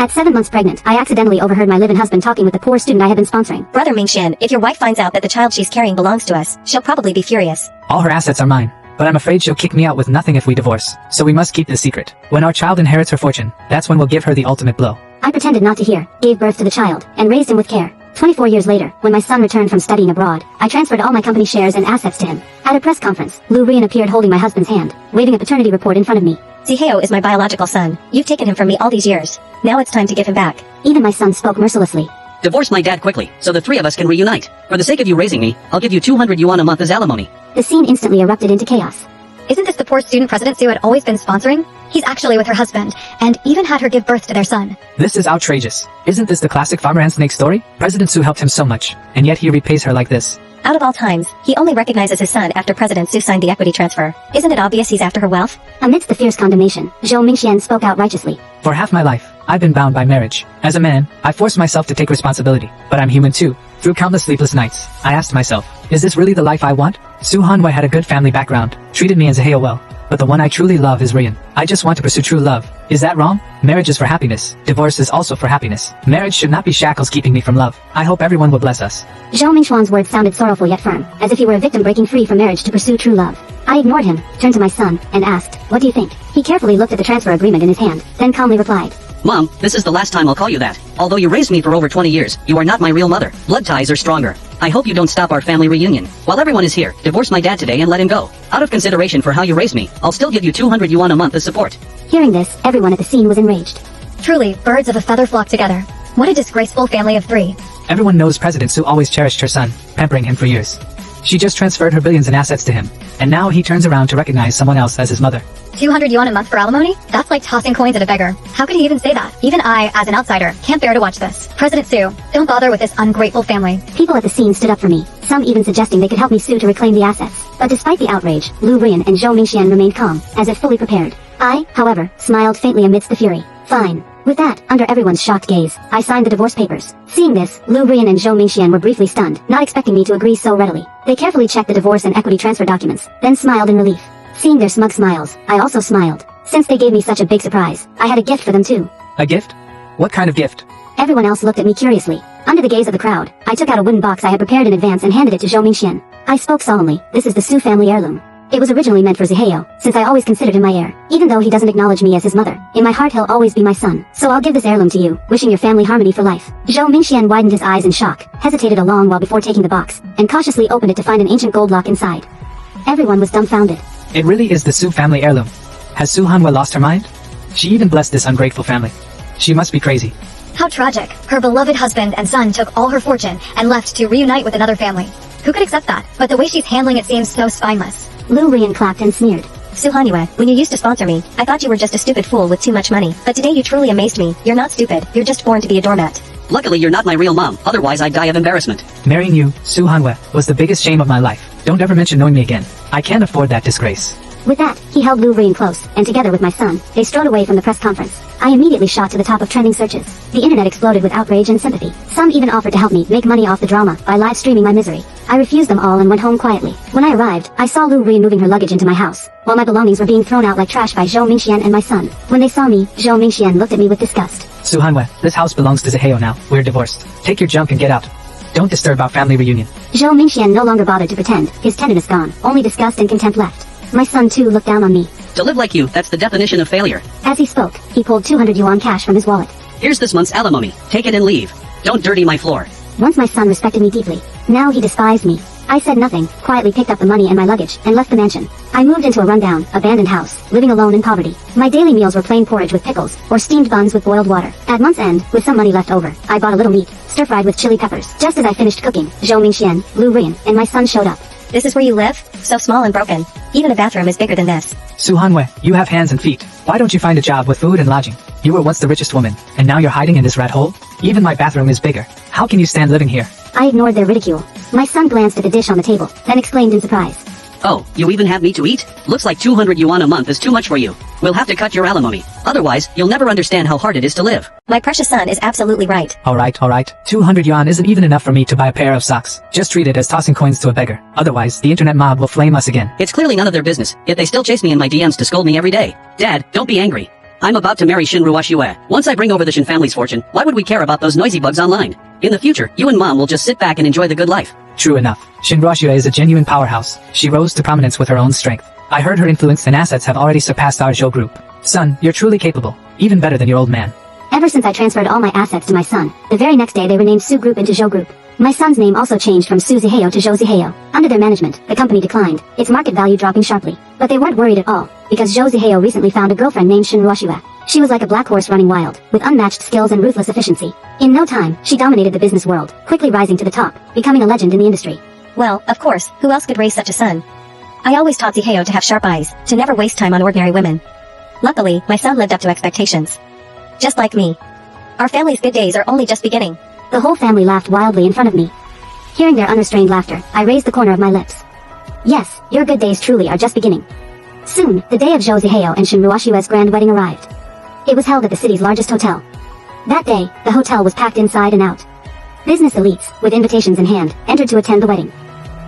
At 7 months pregnant, I accidentally overheard my live-in husband talking with the poor student I had been sponsoring. Brother Mingxuan, if your wife finds out that the child she's carrying belongs to us, she'll probably be furious. All her assets are mine, but I'm afraid she'll kick me out with nothing if we divorce. So we must keep this secret. When our child inherits her fortune, that's when we'll give her the ultimate blow. I pretended not to hear, gave birth to the child, and raised him with care. 24 years later, when my son returned from studying abroad, I transferred all my company shares and assets to him. At a press conference, Lu Rian appeared holding my husband's hand, waving a paternity report in front of me. Ziheo is my biological son. You've taken him from me all these years. Now it's time to give him back. Even my son spoke mercilessly. Divorce my dad quickly, so the three of us can reunite. For the sake of you raising me, I'll give you 200 yuan a month as alimony. The scene instantly erupted into chaos. Isn't this the poor student President Su had always been sponsoring? He's actually with her husband, and even had her give birth to their son. This is outrageous. Isn't this the classic farmer and snake story? President Su helped him so much, and yet he repays her like this. Out of all times, he only recognizes his son after President Su signed the equity transfer. Isn't it obvious he's after her wealth? Amidst the fierce condemnation, Zhou Mingxian spoke out righteously. For half my life, I've been bound by marriage. As a man, I forced myself to take responsibility, but I'm human too. Through countless sleepless nights, I asked myself, is this really the life I want? Su Hanwei had a good family background, treated me as a Ziheo well. But the one I truly love is Rian. I just want to pursue true love. Is that wrong? Marriage is for happiness. Divorce is also for happiness. Marriage should not be shackles keeping me from love. I hope everyone will bless us. Zhou Mingxuan's words sounded sorrowful yet firm, as if he were a victim breaking free from marriage to pursue true love. I ignored him, turned to my son, and asked, "What do you think?" He carefully looked at the transfer agreement in his hand, then calmly replied, Mom, this is the last time I'll call you that. Although you raised me for over 20 years, you are not my real mother. Blood ties are stronger. I hope you don't stop our family reunion. While everyone is here, divorce my dad today and let him go. Out of consideration for how you raised me, I'll still give you 200 yuan a month as support. Hearing this, everyone at the scene was enraged. Truly, birds of a feather flock together. What a disgraceful family of three. Everyone knows President Su always cherished her son, pampering him for years. She just transferred her billions in assets to him, and now he turns around to recognize someone else as his mother. 200 yuan a month for alimony? That's like tossing coins at a beggar. How could he even say that? Even I, as an outsider, can't bear to watch this. President Su, don't bother with this ungrateful family. People at the scene stood up for me, some even suggesting they could help me sue to reclaim the assets. But despite the outrage, Lu Rian and Zhou Mingxian remained calm, as if fully prepared. I, however, smiled faintly amidst the fury. Fine. With that, under everyone's shocked gaze, I signed the divorce papers. Seeing this, Lu Rian and Zhou Mingxian were briefly stunned, not expecting me to agree so readily. They carefully checked the divorce and equity transfer documents, then smiled in relief. Seeing their smug smiles, I also smiled. Since they gave me such a big surprise, I had a gift for them too. A gift? What kind of gift? Everyone else looked at me curiously. Under the gaze of the crowd, I took out a wooden box I had prepared in advance and handed it to Zhou Mingxian. I spoke solemnly, "This is the Su family heirloom. It was originally meant for Ziheo, since I always considered him my heir. Even though he doesn't acknowledge me as his mother, in my heart he'll always be my son. So I'll give this heirloom to you, wishing your family harmony for life." Zhou Mingxian widened his eyes in shock, hesitated a long while before taking the box, and cautiously opened it to find an ancient gold lock inside. Everyone was dumbfounded. It really is the Su family heirloom. Has Su Hanwei lost her mind? She even blessed this ungrateful family. She must be crazy. How tragic. Her beloved husband and son took all her fortune and left to reunite with another family. Who could accept that? But the way she's handling it seems so spineless. Lu Rian clapped and sneered. Su Hanwei, when you used to sponsor me, I thought you were just a stupid fool with too much money. But today you truly amazed me. You're not stupid. You're just born to be a doormat. Luckily you're not my real mom, otherwise I'd die of embarrassment. Marrying you, Su Hanwei, was the biggest shame of my life. Don't ever mention knowing me again. I can't afford that disgrace. With that, he held Lu Rian close, and together with my son, they strode away from the press conference. I immediately shot to the top of trending searches. The internet exploded with outrage and sympathy. Some even offered to help me make money off the drama by live streaming my misery. I refused them all and went home quietly. When I arrived, I saw Lu Rian moving her luggage into my house, while my belongings were being thrown out like trash by Zhou Mingxian and my son. When they saw me, Zhou Mingxian looked at me with disgust. Su Hanwei, this house belongs to Ziheo now. We're divorced. Take your junk and get out. Don't disturb our family reunion. Zhou Mingxian no longer bothered to pretend, his tenderness gone, only disgust and contempt left. My son too looked down on me. To live like you, that's the definition of failure. As he spoke, he pulled 200 yuan cash from his wallet. Here's this month's alimony. Take it and leave. Don't dirty my floor. Once my son respected me deeply. Now he despised me. I said nothing, quietly picked up the money and my luggage, and left the mansion. I moved into a rundown, abandoned house, living alone in poverty. My daily meals were plain porridge with pickles, or steamed buns with boiled water. At month's end, with some money left over, I bought a little meat, stir-fried with chili peppers. Just as I finished cooking, Zhou Mingxian, Lu Rian, and my son showed up. This is where you live? So small and broken. Even a bathroom is bigger than this. Su Hanwei, you have hands and feet. Why don't you find a job with food and lodging? You were once the richest woman, and now you're hiding in this rat hole? Even my bathroom is bigger. How can you stand living here? I ignored their ridicule. My son glanced at the dish on the table, then exclaimed in surprise. Oh, you even have me to eat? Looks like 200 yuan a month is too much for you. We'll have to cut your alimony. Otherwise, you'll never understand how hard it is to live. My precious son is absolutely right. Alright. 200 yuan isn't even enough for me to buy a pair of socks. Just treat it as tossing coins to a beggar. Otherwise, the internet mob will flame us again. It's clearly none of their business, yet they still chase me in my DMs to scold me every day. Dad, don't be angry. I'm about to marry Shin Ruoxue. Once I bring over the Shin family's fortune, why would we care about those noisy bugs online? In the future, you and Mom will just sit back and enjoy the good life. True enough. Shin Ruoxue is a genuine powerhouse. She rose to prominence with her own strength. I heard her influence and assets have already surpassed our Zhou group. Son, you're truly capable. Even better than your old man. Ever since I transferred all my assets to my son, the very next day they renamed Su Group into Zhou Group. My son's name also changed from Su Ziheo to Zhou Ziheo. Under their management, the company declined, its market value dropping sharply. But they weren't worried at all, because Zhou Ziheo recently found a girlfriend named Shin Ruoxue. She was like a black horse running wild, with unmatched skills and ruthless efficiency. In no time, she dominated the business world, quickly rising to the top, becoming a legend in the industry. Well, of course, who else could raise such a son? I always taught Ziheo to have sharp eyes, to never waste time on ordinary women. Luckily, my son lived up to expectations. Just like me. Our family's good days are only just beginning. The whole family laughed wildly in front of me. Hearing their unrestrained laughter, I raised the corner of my lips. Yes, your good days truly are just beginning. Soon, the day of Zhou Ziheo and Shin Ruoxue's grand wedding arrived. It was held at the city's largest hotel. That day, the hotel was packed inside and out. Business elites, with invitations in hand, entered to attend the wedding.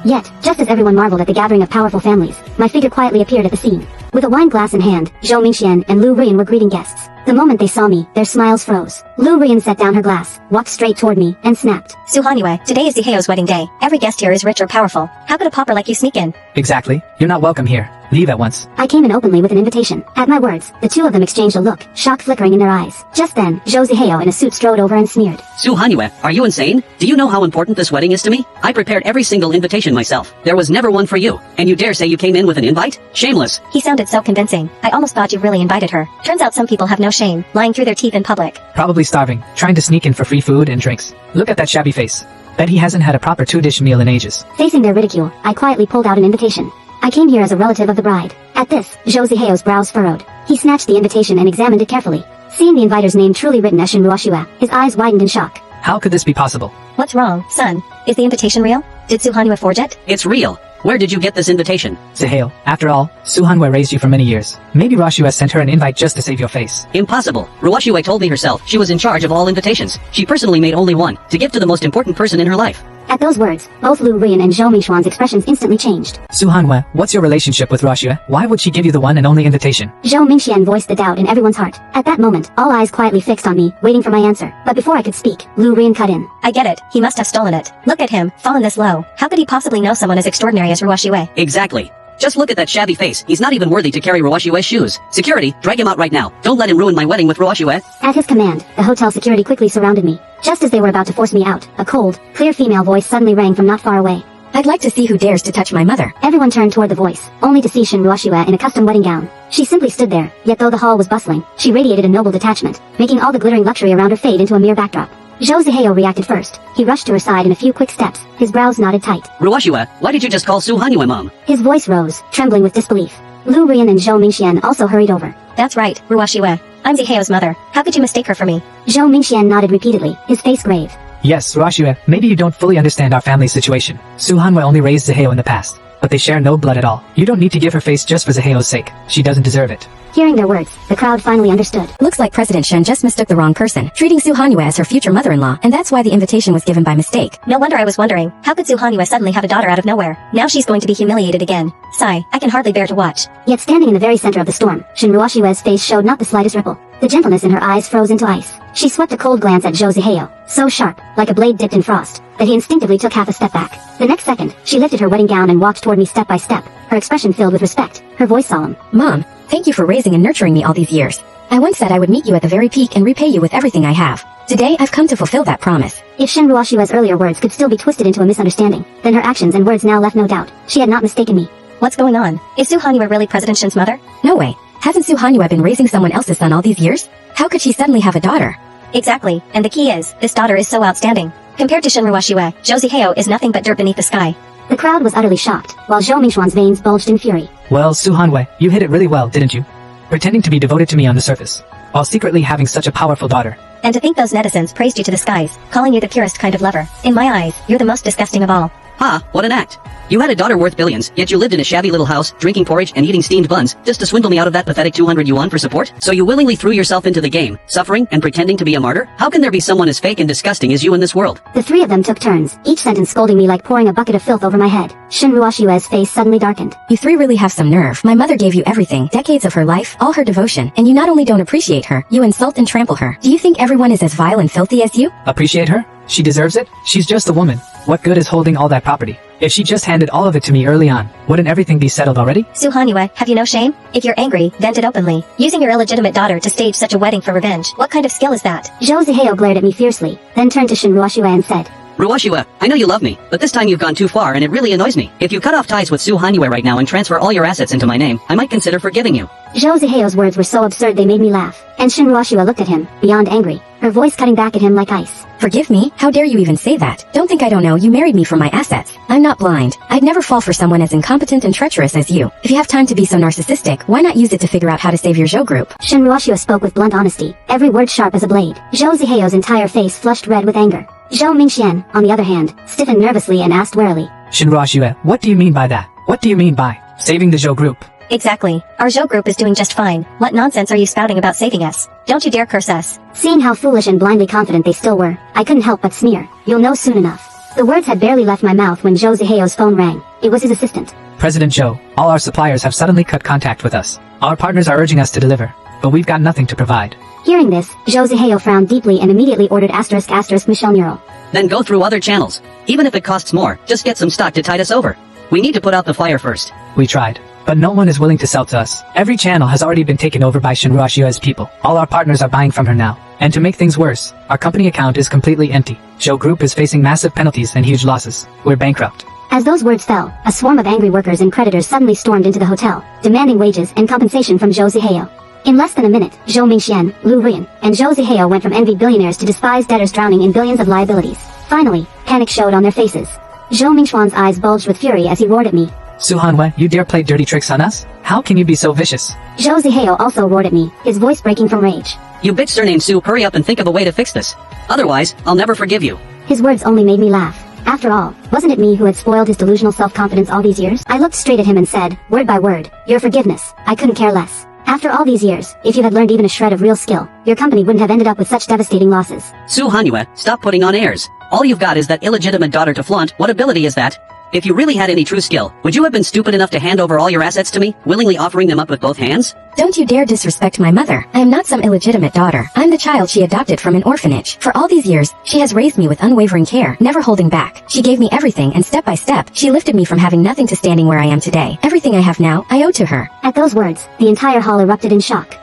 Yet, just as everyone marveled at the gathering of powerful families, my figure quietly appeared at the scene. With a wine glass in hand, Zhou Mingxian and Lu Rian were greeting guests. The moment they saw me, their smiles froze. Lu Rian set down her glass, walked straight toward me, and snapped. Su Hanyue, today is Ziheo's wedding day. Every guest here is rich or powerful. How could a pauper like you sneak in? Exactly. You're not welcome here. Leave at once. I came in openly with an invitation. At my words, the two of them exchanged a look, shock flickering in their eyes. Just then, Zhou Ziheo in a suit strode over and sneered. Su Hanyue, are you insane? Do you know how important this wedding is to me? I prepared every single invitation myself. There was never one for you. And you dare say you came in with an invite? Shameless. He sounded so convincing. I almost thought you really invited her. Turns out some people have no shame, lying through their teeth in public. Probably starving, trying to sneak in for free food and drinks. Look at that shabby face. Bet he hasn't had a proper two-dish meal in ages. Facing their ridicule, I quietly pulled out an invitation. I came here as a relative of the bride. At this, Zhou Ziheo's brows furrowed. He snatched the invitation and examined it carefully. Seeing the inviter's name truly written as Shin Ruoxue, his eyes widened in shock. How could this be possible? What's wrong, son? Is the invitation real? Did Su Hanyue forge it? It's real. Where did you get this invitation? Ziheo, after all, Su Hanwei raised you for many years. Maybe Ruoxue sent her an invite just to save your face. Impossible. Ruoxue told me herself she was in charge of all invitations. She personally made only one, to give to the most important person in her life. At those words, both Lu Rian and Zhou Mingxuan's expressions instantly changed. Su Hanwei, what's your relationship with Ruoxue? Why would she give you the one and only invitation? Zhou Mingxian voiced the doubt in everyone's heart. At that moment, all eyes quietly fixed on me, waiting for my answer. But before I could speak, Lu Rian cut in. I get it. He must have stolen it. Look at him, fallen this low. How could he possibly know someone as extraordinary as Ruoxue? Exactly. Just look at that shabby face. He's not even worthy to carry Ruoxue's shoes. Security, drag him out right now. Don't let him ruin my wedding with Ruoxue. At his command, the hotel security quickly surrounded me. Just as they were about to force me out, a cold, clear female voice suddenly rang from not far away. I'd like to see who dares to touch my mother. Everyone turned toward the voice, only to see Shin Ruoxue in a custom wedding gown. She simply stood there, yet though the hall was bustling, she radiated a noble detachment, making all the glittering luxury around her fade into a mere backdrop. Zhou Ziheo reacted first. He rushed to her side in a few quick steps, his brows knotted tight. Ruoxue, why did you just call Su Hanyue Mom? His voice rose, trembling with disbelief. Lu Rian and Zhou Mingxian also hurried over. That's right, Ruoxue. I'm Ziheo's mother. How could you mistake her for me? Zhou Mingxian nodded repeatedly, his face grave. Yes, Ruoxue, maybe you don't fully understand our family's situation. Su Hanwei only raised Ziheo in the past, but they share no blood at all. You don't need to give her face just for Ziheo's sake. She doesn't deserve it. Hearing their words, the crowd finally understood. Looks like President Shen just mistook the wrong person, treating Su Hanyue as her future mother-in-law, and that's why the invitation was given by mistake. No wonder I was wondering, how could Su Hanyue suddenly have a daughter out of nowhere? Now she's going to be humiliated again. Sigh, I can hardly bear to watch. Yet standing in the very center of the storm, Shin Ruoxue's face showed not the slightest ripple. The gentleness in her eyes froze into ice. She swept a cold glance at Zhou Ziheo, so sharp, like a blade dipped in frost, that he instinctively took half a step back. The next second, she lifted her wedding gown and walked toward me step by step, her expression filled with respect, her voice solemn. Mom, thank you for raising and nurturing me all these years. I once said I would meet you at the very peak and repay you with everything I have. Today, I've come to fulfill that promise. If Shin Ruoxue's earlier words could still be twisted into a misunderstanding, then her actions and words now left no doubt. She had not mistaken me. What's going on? Is Su Hanyue really President Shin's mother? No way. Hasn't Su Hanyue been raising someone else's son all these years? How could she suddenly have a daughter? Exactly, and the key is, this daughter is so outstanding. Compared to Shin Ruoxue, Zhou Ziheo is nothing but dirt beneath the sky. The crowd was utterly shocked, while Zhou Mingxuan's veins bulged in fury. Well, Su Hanwei, you hit it really well, didn't you? Pretending to be devoted to me on the surface, while secretly having such a powerful daughter. And to think those netizens praised you to the skies, calling you the purest kind of lover. In my eyes, you're the most disgusting of all. Ha, what an act. You had a daughter worth billions, yet you lived in a shabby little house, drinking porridge and eating steamed buns, just to swindle me out of that pathetic 200 yuan for support? So you willingly threw yourself into the game, suffering and pretending to be a martyr? How can there be someone as fake and disgusting as you in this world? The three of them took turns, each sentence scolding me like pouring a bucket of filth over my head. Shinruoshua's face suddenly darkened. You three really have some nerve. My mother gave you everything, decades of her life, all her devotion, and you not only don't appreciate her, you insult and trample her. Do you think everyone is as vile and filthy as you? Appreciate her? She deserves it? She's just a woman. What good is holding all that property? If she just handed all of it to me early on, wouldn't everything be settled already? Su Hanyue, have you no shame? If you're angry, vent it openly. Using your illegitimate daughter to stage such a wedding for revenge, what kind of skill is that? Zhou Zihao glared at me fiercely, then turned to Shinruoshua and said, Ruoshua, I know you love me, but this time you've gone too far and it really annoys me. If you cut off ties with Su Hanyue right now and transfer all your assets into my name, I might consider forgiving you. Zhou Zihao's words were so absurd they made me laugh, and Shinruoshua looked at him, beyond angry, her voice cutting back at him like ice. Forgive me? How dare you even say that? Don't think I don't know you married me for my assets. I'm not blind. I'd never fall for someone as incompetent and treacherous as you. If you have time to be so narcissistic, why not use it to figure out how to save your Zhou group? Shinruoshua spoke with blunt honesty, every word sharp as a blade. Zhou Zihao's entire face flushed red with anger. Zhou Mingxian, on the other hand, stiffened nervously and asked warily, Shinruoshua, what do you mean by that? What do you mean by saving the Zhou group? Exactly. Our Zhou group is doing just fine. What nonsense are you spouting about saving us? Don't you dare curse us. Seeing how foolish and blindly confident they still were, I couldn't help but sneer. You'll know soon enough. The words had barely left my mouth when Zhou Zihao's phone rang. It was his assistant. President Zhou, all our suppliers have suddenly cut contact with us. Our partners are urging us to deliver, but we've got nothing to provide. Hearing this, Zhou Zihao frowned deeply and immediately ordered *** Michelle Neural. Then go through other channels. Even if it costs more, just get some stock to tide us over. We need to put out the fire first. We tried, but no one is willing to sell to us. Every channel has already been taken over by Shinruoshua's people. All our partners are buying from her now. And to make things worse, our company account is completely empty. Zhou Group is facing massive penalties and huge losses. We're bankrupt. As those words fell, a swarm of angry workers and creditors suddenly stormed into the hotel, demanding wages and compensation from Zhou Zihao. In less than a minute, Zhou Mingxian, Lu Ruyan, and Zhou Zihao went from envied billionaires to despised debtors drowning in billions of liabilities. Finally, panic showed on their faces. Zhou Mingxuan's eyes bulged with fury as he roared at me. Su Hanwei, you dare play dirty tricks on us? How can you be so vicious? Zhou Zihao also roared at me, his voice breaking from rage. You bitch surnamed Su, hurry up and think of a way to fix this. Otherwise, I'll never forgive you. His words only made me laugh. After all, wasn't it me who had spoiled his delusional self-confidence all these years? I looked straight at him and said, word by word, your forgiveness, I couldn't care less. After all these years, if you had learned even a shred of real skill, your company wouldn't have ended up with such devastating losses. Su Hanyue, stop putting on airs. All you've got is that illegitimate daughter to flaunt. What ability is that? If you really had any true skill, would you have been stupid enough to hand over all your assets to me, willingly offering them up with both hands? Don't you dare disrespect my mother. I am not some illegitimate daughter. I'm the child she adopted from an orphanage. For all these years, she has raised me with unwavering care, never holding back. She gave me everything and step by step, she lifted me from having nothing to standing where I am today. Everything I have now, I owe to her. At those words, the entire hall erupted in shock.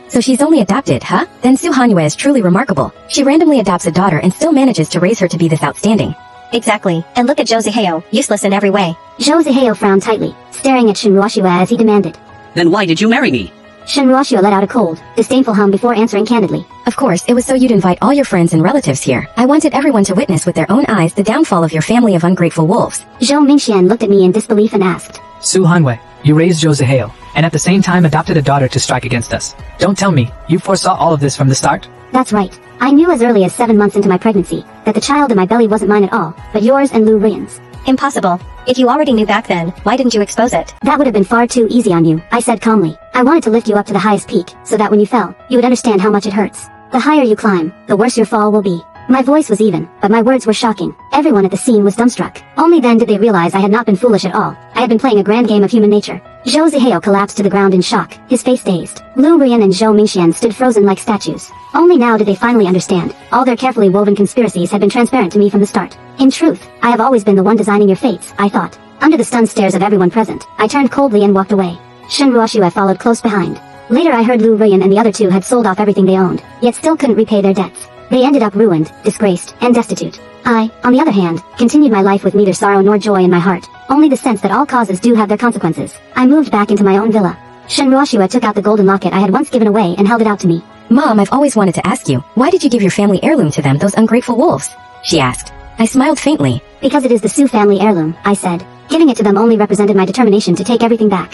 So she's only adopted, huh? Then Su Hanyue is truly remarkable. She randomly adopts a daughter and still manages to raise her to be this outstanding. Exactly. And look at Zhou Zihao, useless in every way. Zhou Zihao frowned tightly, staring at Shinruoshua as he demanded. Then why did you marry me? Shinruoshua let out a cold, disdainful hum before answering candidly. Of course, it was so you'd invite all your friends and relatives here. I wanted everyone to witness with their own eyes the downfall of your family of ungrateful wolves. Zhou Mingxian looked at me in disbelief and asked. Su Hanwei, you raised Zhou Zihao, and at the same time adopted a daughter to strike against us. Don't tell me, you foresaw all of this from the start? That's right. I knew as early as 7 months into my pregnancy, that the child in my belly wasn't mine at all, but yours and Lu Ruyan's. Impossible. If you already knew back then, why didn't you expose it? That would have been far too easy on you, I said calmly. I wanted to lift you up to the highest peak, so that when you fell, you would understand how much it hurts. The higher you climb, the worse your fall will be. My voice was even, but my words were shocking. Everyone at the scene was dumbstruck. Only then did they realize I had not been foolish at all. I had been playing a grand game of human nature. Zhou Zihao collapsed to the ground in shock, his face dazed. Lu Ruyan and Zhou Mingxian stood frozen like statues. Only now did they finally understand. All their carefully woven conspiracies had been transparent to me from the start. In truth, I have always been the one designing your fates, I thought. Under the stunned stares of everyone present, I turned coldly and walked away. Shinruoshua followed close behind. Later I heard Lu Ruyan and the other two had sold off everything they owned, yet still couldn't repay their debts. They ended up ruined, disgraced, and destitute. I, on the other hand, continued my life with neither sorrow nor joy in my heart, only the sense that all causes do have their consequences. I moved back into my own villa. Shinruoshua took out the golden locket I had once given away and held it out to me. Mom, I've always wanted to ask you, why did you give your family heirloom to them, those ungrateful wolves? She asked. I smiled faintly. Because it is the Su family heirloom, I said. Giving it to them only represented my determination to take everything back.